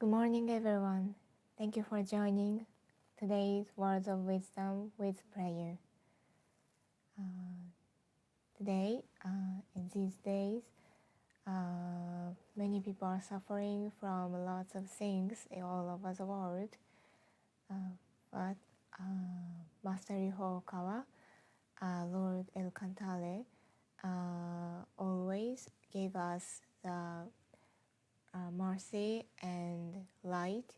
Good morning, everyone. Thank you for joining today's Words of Wisdom with Prayer. Today, in these days, many people are suffering from lots of things all over the world. But Master Ryuho Okawa, Lord El Cantare, always gave us the mercy and light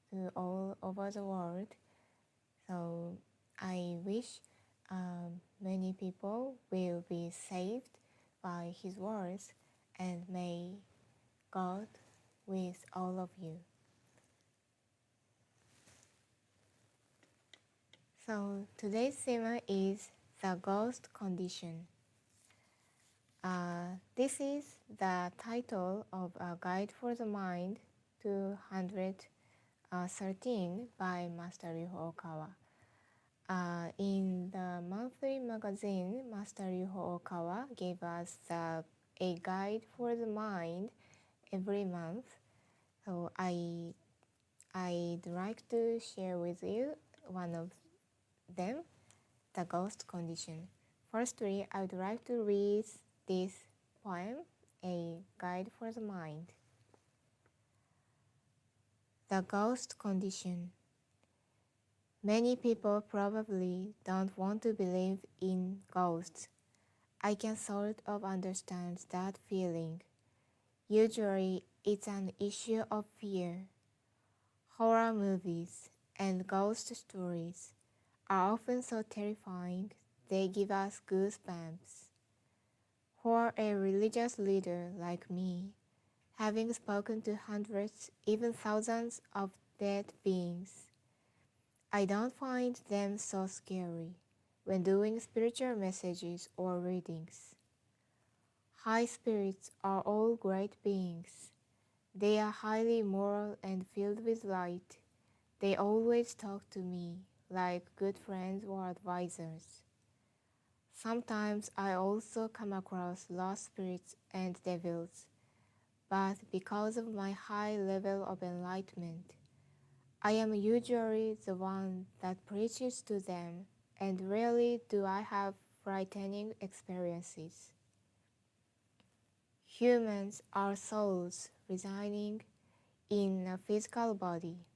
to all over the world. So I wish many people will be saved by his words, and may God with all of you. So today's theme is the ghost condition. This is the title of A Guide for the Mind 213 by Master Ryuho Okawa. In the monthly magazine, Master Ryuho Okawa gave us a guide for the mind every month. So I'd like to share with you one of them, the ghost condition. Firstly, I would like to read this poem, A Guide for the Mind. The ghost condition. Many people probably don't want to believe in ghosts. I can sort of understand that feeling. Usually, it's an issue of fear. Horror movies and ghost stories are often so terrifying they give us goosebumps. For a religious leader like me, having spoken to hundreds, even thousands of dead beings, I don't find them so scary when doing spiritual messages or readings. High spirits are all great beings. They are highly moral and filled with light. They always talk to me like good friends or advisors. Sometimes I also come across lost spirits and devils, but because of my high level of enlightenment, I am usually the one that preaches to them, and rarely do I have frightening experiences. Humans are souls residing in a physical body.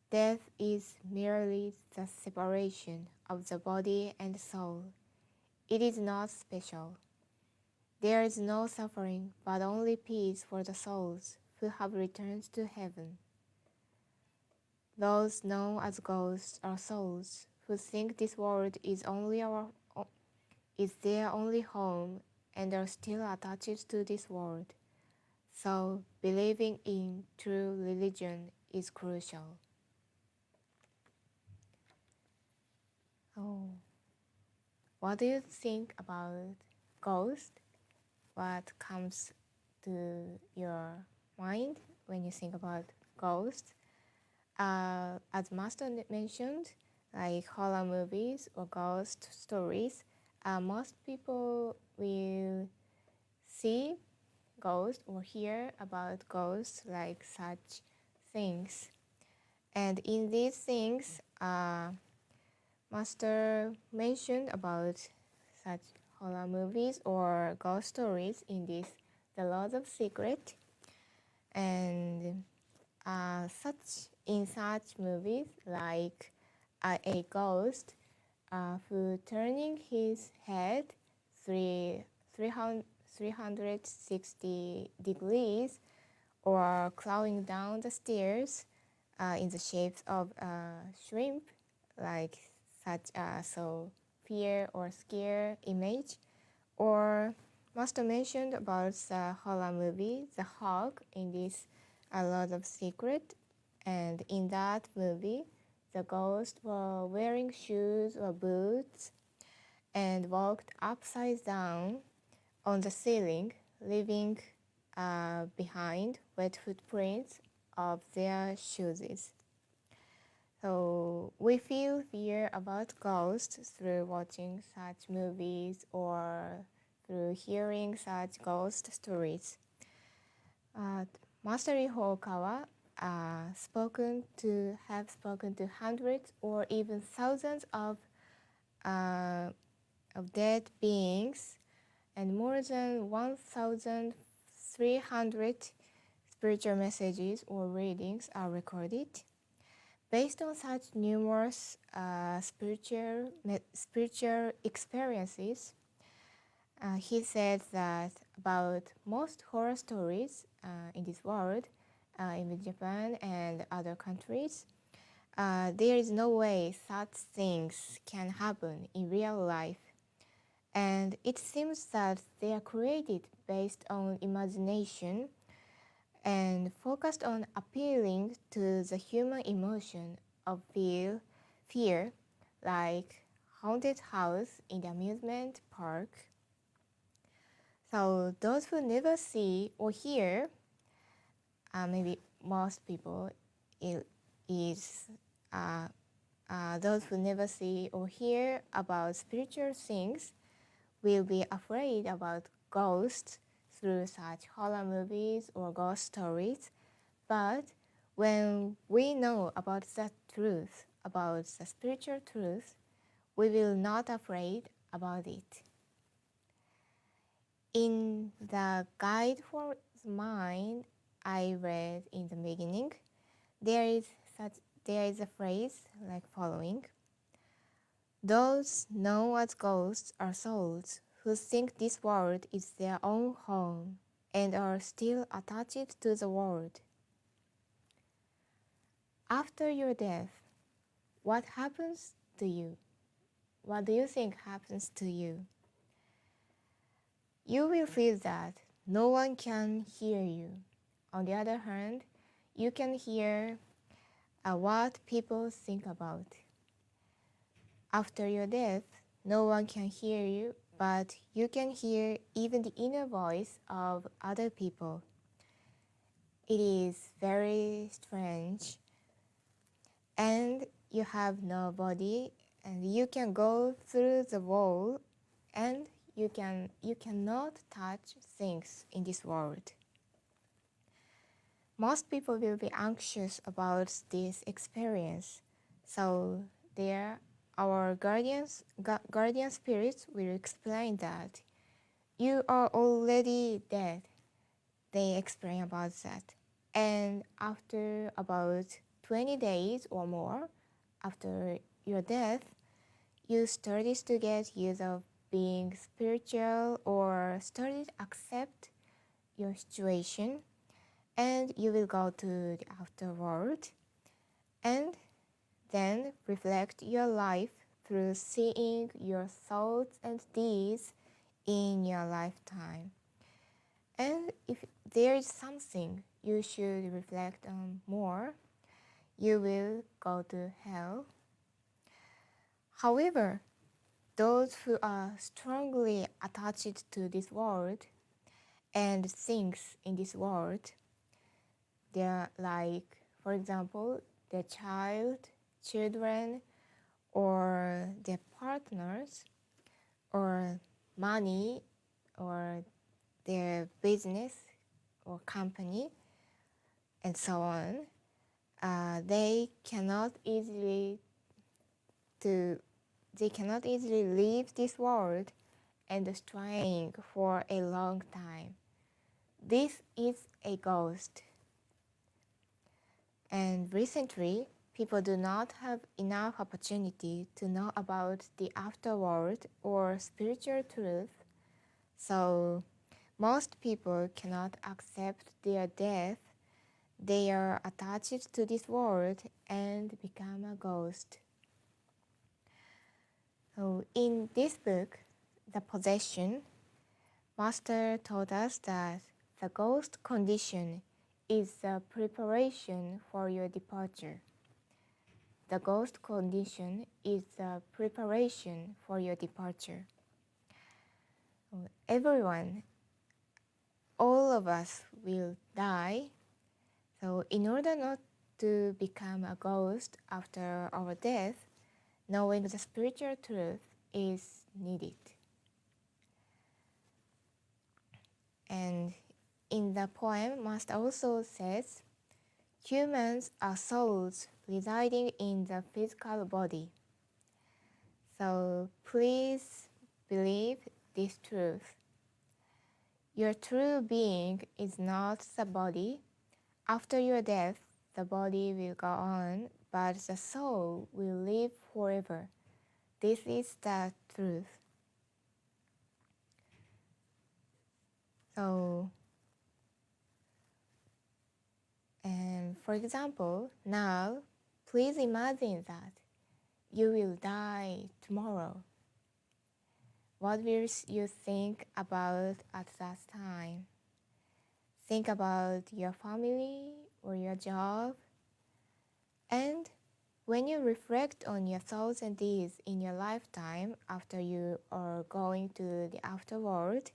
Death is merely the separation of the body and soul. It is not special. There is no suffering, but only peace for the souls who have returned to heaven. Those known as ghosts are souls who think this world is their only home and are still attached to this world. So believing in true religion is crucial. Oh, what do you think about ghosts? What comes to your mind when you think about ghosts? As Master mentioned, like horror movies or ghost stories, most people will see ghosts or hear about ghosts like such things. And in these things, Master mentioned about such horror movies or ghost stories in this The Lord of Secret. And in such movies like a ghost who turning his head 360 degrees or clawing down the stairs in the shape of a shrimp, like such so fear or scare image. Or Master mentioned about the horror movie The Hawk in this A Lot of Secret, and in that movie the ghosts were wearing shoes or boots and walked upside down on the ceiling, leaving behind wet footprints of their shoes. So we feel fear about ghosts through watching such movies or through hearing such ghost stories. Master Ryuho Okawa have spoken to hundreds or even thousands of dead beings, and more than 1,300 spiritual messages or readings are recorded. Based on such numerous spiritual experiences, he said that about most horror stories in this world, in Japan and other countries, there is no way such things can happen in real life. And it seems that they are created based on imagination and focused on appealing to the human emotion of fear, like haunted house in the amusement park. So those who never see or hear, maybe most people, is those who never see or hear about spiritual things will be afraid about ghosts through such horror movies or ghost stories. But when we know about the truth, about the spiritual truth, we will not afraid about it. In the Guide for the Mind I read in the beginning, there is a phrase like following: those known as ghosts are souls who think this world is their own home and are still attached to the world. After your death, what happens to you? What do you think happens to you? You will feel that no one can hear you. On the other hand, you can hear what people think about. After your death, no one can hear you, but you can hear even the inner voice of other people. It is very strange. And you have no body, and you can go through the wall, and you cannot touch things in this world. Most people will be anxious about this experience, so our guardian spirits will explain that you are already dead. They explain about that, and after about 20 days or more after your death, you started to get used of being spiritual or started to accept your situation, and you will go to the afterworld and then reflect your life through seeing your thoughts and deeds in your lifetime. And if there is something you should reflect on more, you will go to hell. However, those who are strongly attached to this world and things in this world, they're like, for example, their children, or their partners, or money, or their business or company, and so on. They cannot easily leave this world and staying for a long time. This is a ghost. And recently, people do not have enough opportunity to know about the afterworld or spiritual truth, so most people cannot accept their death. They are attached to this world and become a ghost. So in this book, The Possession, Master taught us that the ghost condition is the preparation for your departure. The ghost condition is the preparation for your departure. Everyone, all of us will die. So in order not to become a ghost after our death, knowing the spiritual truth is needed. And in the poem, Master also says, Humans are souls residing in the physical body. So please believe this truth. Your true being is not the body. After your death, the body will go on, but the soul will live forever. This is the truth. So, and for example, now, please imagine that you will die tomorrow. What will you think about at that time? Think about your family or your job. And when you reflect on your thoughts and deeds in your lifetime after you are going to the afterworld,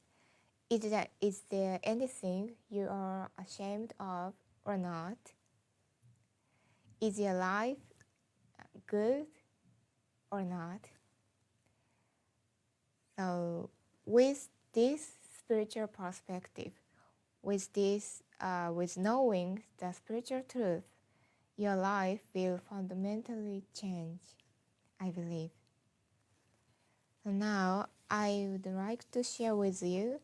is there anything you are ashamed of or not? Is your life good or not? So, with this spiritual perspective, with knowing the spiritual truth, your life will fundamentally change, I believe. So now I would like to share with you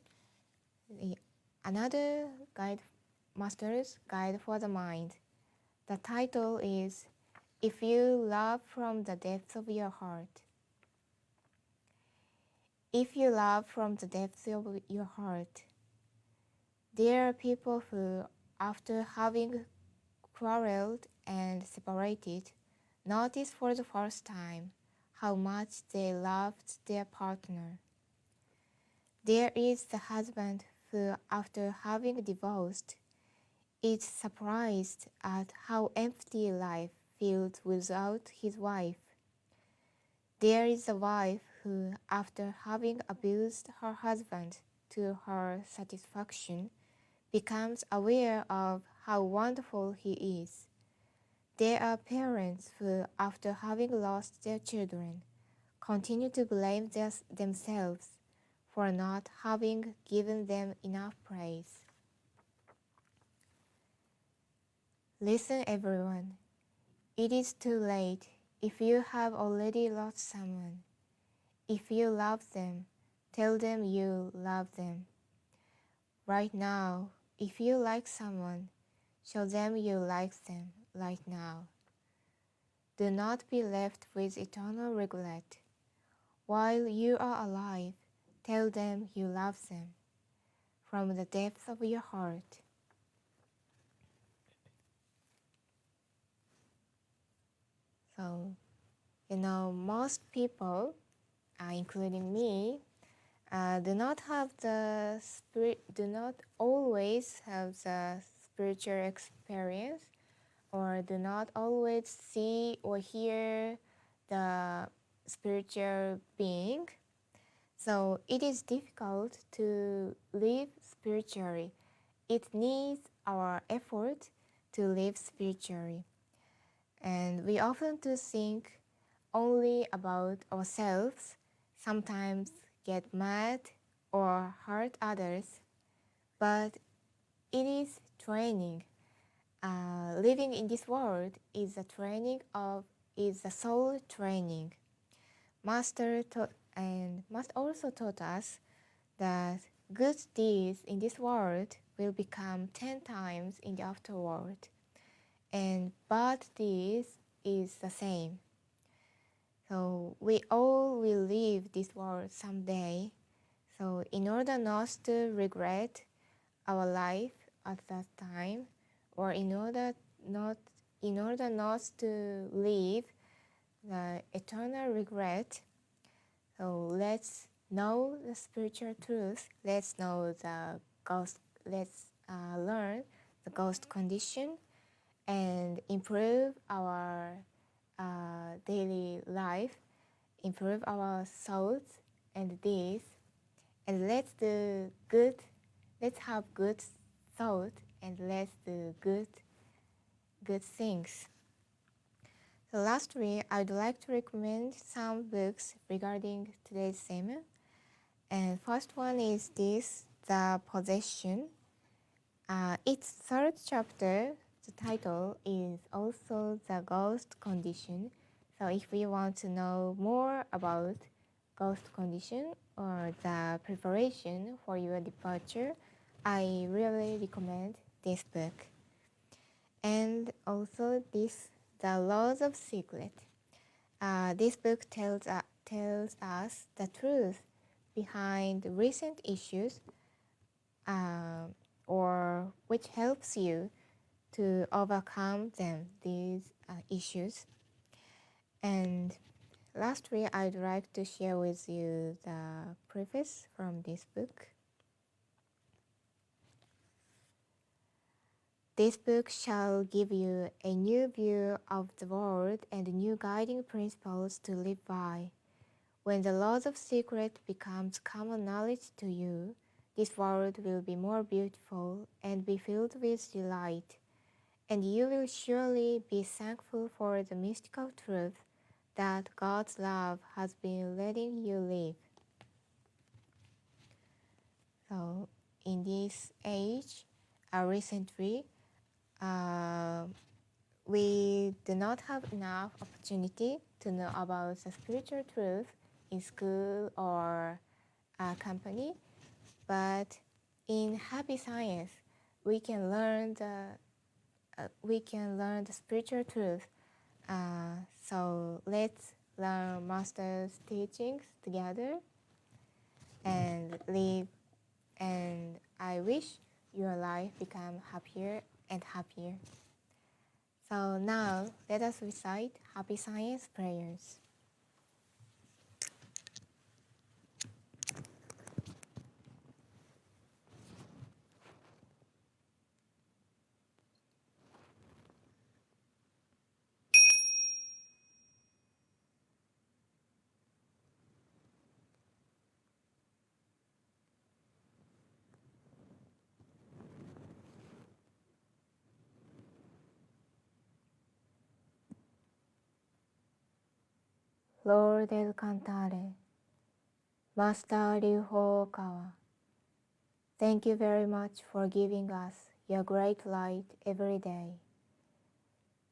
another guide, Master's Guide for the Mind. The title is If You Love from the Depths of Your Heart. If you love from the depths of your heart, there are people who, after having quarreled and separated, notice for the first time how much they loved their partner. There is the husband who, after having divorced, is surprised at how empty life feels without his wife. There is the wife who, after having abused her husband to her satisfaction, becomes aware of how wonderful he is. There are parents who, after having lost their children, continue to blame themselves for not having given them enough praise. Listen, everyone. It is too late if you have already lost someone. If you love them, tell them you love them. Right now, if you like someone, show them you like them right now. Do not be left with eternal regret. While you are alive, tell them you love them from the depths of your heart. So, most people, including me, do not always have the spiritual experience, or do not always see or hear the spiritual being. So it is difficult to live spiritually. It needs our effort to live spiritually. And we often do think only about ourselves, sometimes get mad or hurt others, but it is training. Living in this world is a soul training. Master also taught us that good deeds in this world will become 10 times in the afterworld, and bad deeds is the same. So we all will leave this world someday. So in order not to regret our life at that time, or in order not to live the eternal regret, so let's know the spiritual truth. Let's know the ghost. Let's learn the ghost condition and improve our daily life, improve our thoughts and deeds, and let's have good thought, and let's do good things. So lastly, I'd like to recommend some books regarding today's theme. And first one is this, The Possession. Its third chapter, the title is also the ghost condition. So if you want to know more about ghost condition or the preparation for your departure, I really recommend this book. And also this, The Laws of Secret. This book tells us the truth behind recent issues, or which helps you to overcome these issues. And lastly, I'd like to share with you the preface from this book. This book shall give you a new view of the world and new guiding principles to live by. When the laws of secret becomes common knowledge to you, this world will be more beautiful and be filled with delight, and you will surely be thankful for the mystical truth that God's love has been letting you live. So, in this age, recently, we do not have enough opportunity to know about the spiritual truth in school or company, but in Happy Science, we can learn the spiritual truth. So let's learn Master's teachings together and live. And I wish your life become happier and happier. So now let us recite Happy Science prayers. Lord El Cantare, Master Ryuho Okawa, thank you very much for giving us your great light every day.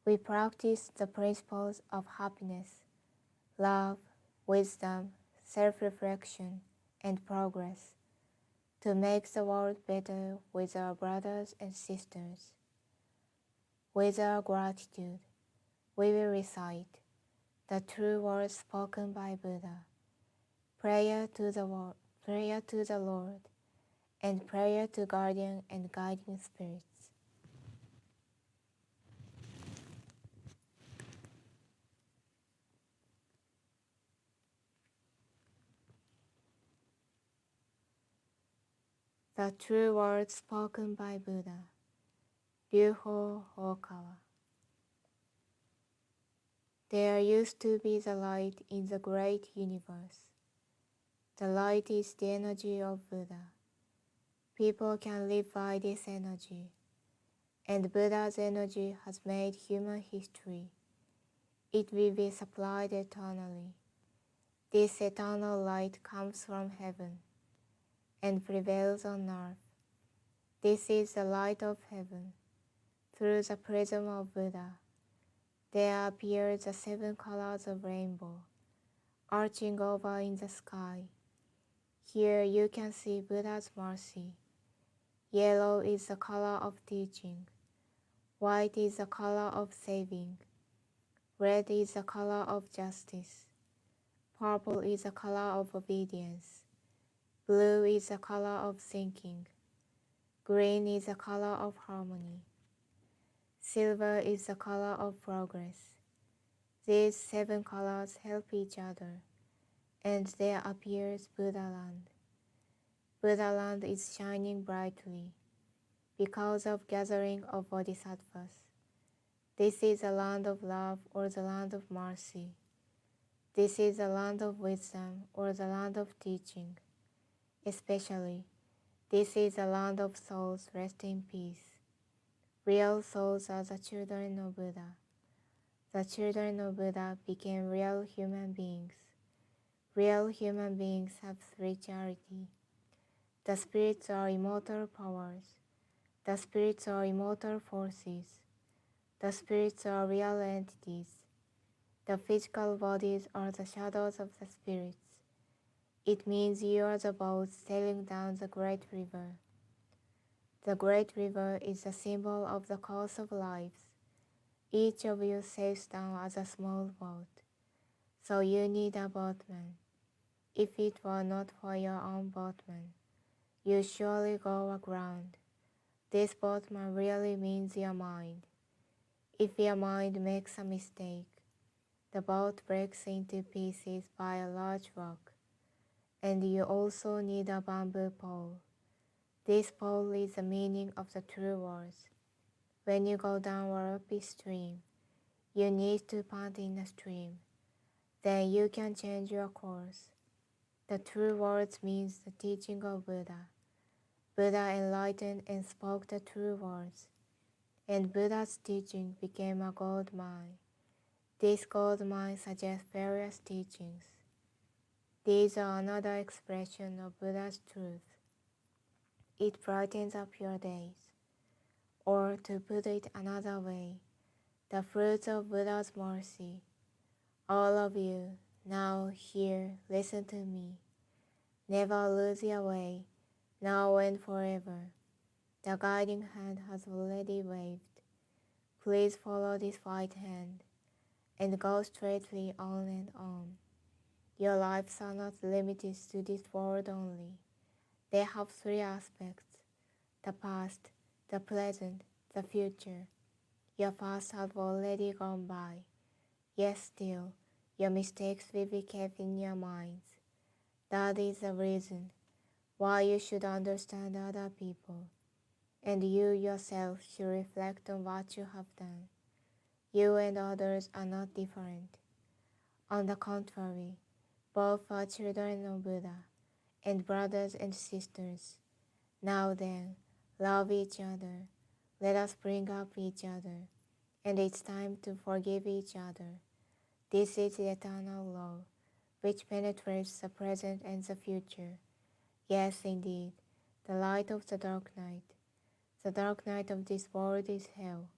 We practice the principles of happiness, love, wisdom, self-reflection, and progress to make the world better with our brothers and sisters. With our gratitude, we will recite the true words spoken by Buddha, prayer to the Lord, and prayer to guardian and guiding spirits. The true words spoken by Buddha, Ryuho Okawa. There used to be the light in the great universe. The light is the energy of Buddha. People can live by this energy, and Buddha's energy has made human history. It will be supplied eternally. This eternal light comes from heaven and prevails on earth. This is the light of heaven. Through the prism of Buddha, there appear the 7 colors of rainbow, arching over in the sky. Here you can see Buddha's mercy. Yellow is the color of teaching. White is the color of saving. Red is the color of justice. Purple is the color of obedience. Blue is the color of thinking. Green is the color of harmony. Silver is the color of progress. These 7 colors help each other, and there appears Buddha Land. Buddha Land is shining brightly because of gathering of bodhisattvas. This is the land of love or the land of mercy. This is the land of wisdom or the land of teaching. Especially, this is the land of souls rest in peace. Real souls are the children of Buddha. The children of Buddha became real human beings. Real human beings have spirituality. The spirits are immortal powers. The spirits are immortal forces. The spirits are real entities. The physical bodies are the shadows of the spirits. It means you are the boat sailing down the great river. The great river is the symbol of the course of lives. Each of you sails down as a small boat, so you need a boatman. If it were not for your own boatman, you surely go aground. This boatman really means your mind. If your mind makes a mistake, the boat breaks into pieces by a large rock, and you also need a bamboo pole. This pole is the meaning of the true words. When you go down a rocky stream, you need to pant in the stream. Then you can change your course. The true words means the teaching of Buddha. Buddha enlightened and spoke the true words, and Buddha's teaching became a gold mine. This gold mine suggests various teachings. These are another expression of Buddha's truth. It brightens up your days. Or to put it another way, the fruits of Buddha's mercy. All of you, now here, listen to me. Never lose your way, now and forever. The guiding hand has already waved. Please follow this white hand, and go straightly on and on. Your lives are not limited to this world only. They have three aspects: the past, the present, the future. Your past has already gone by. Yet still, your mistakes will be kept in your minds. That is the reason why you should understand other people, and you yourself should reflect on what you have done. You and others are not different. On the contrary, both are children of Buddha, and brothers and sisters. Now then, love each other. Let us bring up each other, and it's time to forgive each other. This is the eternal law, which penetrates the present and the future. Yes, indeed, the light of the dark night. The dark night of this world is hell.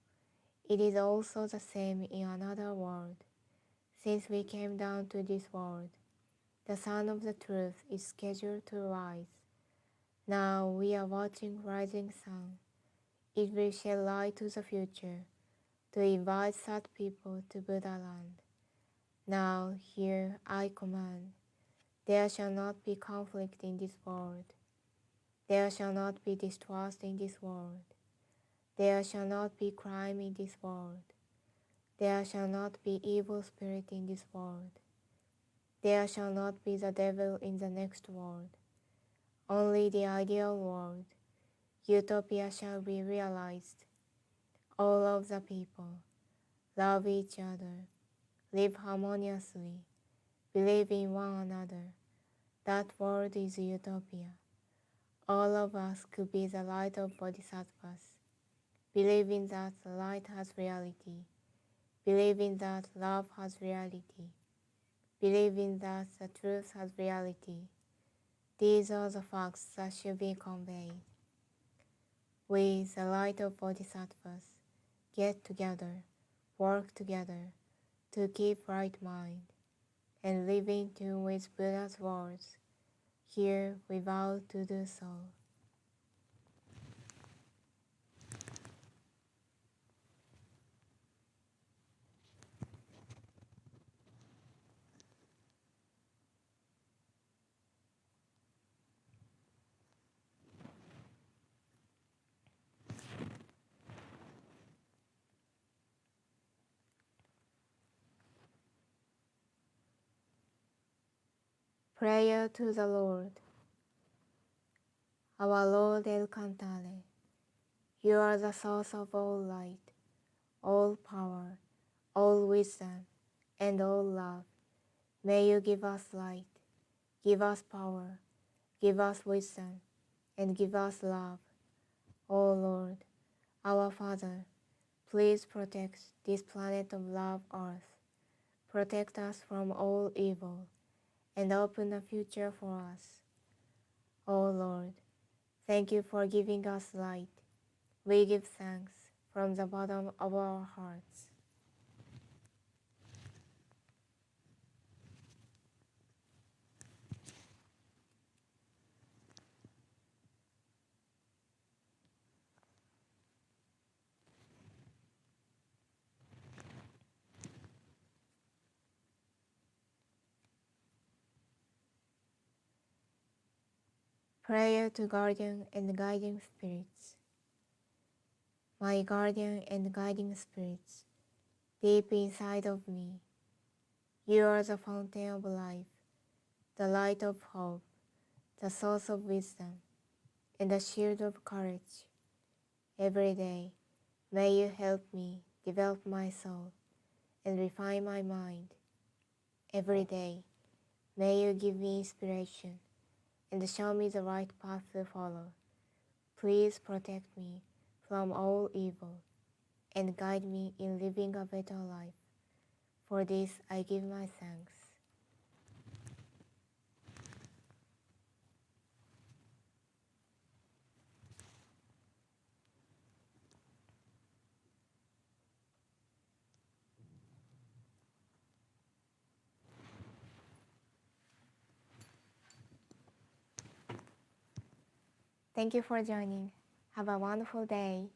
It is also the same in another world. Since we came down to this world, the sun of the truth is scheduled to rise. Now we are watching rising sun. It will shed light to the future, to invite such people to Buddha land. Now here I command, there shall not be conflict in this world. There shall not be distrust in this world. There shall not be crime in this world. There shall not be evil spirit in this world. There shall not be the devil in the next world. Only the ideal world, utopia, shall be realized. All of the people, love each other, live harmoniously, believe in one another. That world is utopia. All of us could be the light of bodhisattvas. Believing that the light has reality. Believing that love has reality. Believing that the truth has reality. These are the facts that should be conveyed. We, the light of bodhisattvas, get together, work together, to keep right mind, and live in tune with Buddha's words. Here we vow to do so. Prayer to the Lord. Our Lord El Cantare, you are the source of all light, all power, all wisdom, and all love. May you give us light, give us power, give us wisdom, and give us love. O Lord, our Father, please protect this planet of love, Earth. Protect us from all evil, and open a future for us. O Lord, thank you for giving us light. We give thanks from the bottom of our hearts. Prayer to Guardian and Guiding Spirits. My guardian and guiding spirits, deep inside of me, you are the fountain of life, the light of hope, the source of wisdom, and the shield of courage. Every day, may you help me develop my soul and refine my mind. Every day, may you give me inspiration and show me the right path to follow. Please protect me from all evil and guide me in living a better life. For this I give my thanks. Thank you for joining. Have a wonderful day.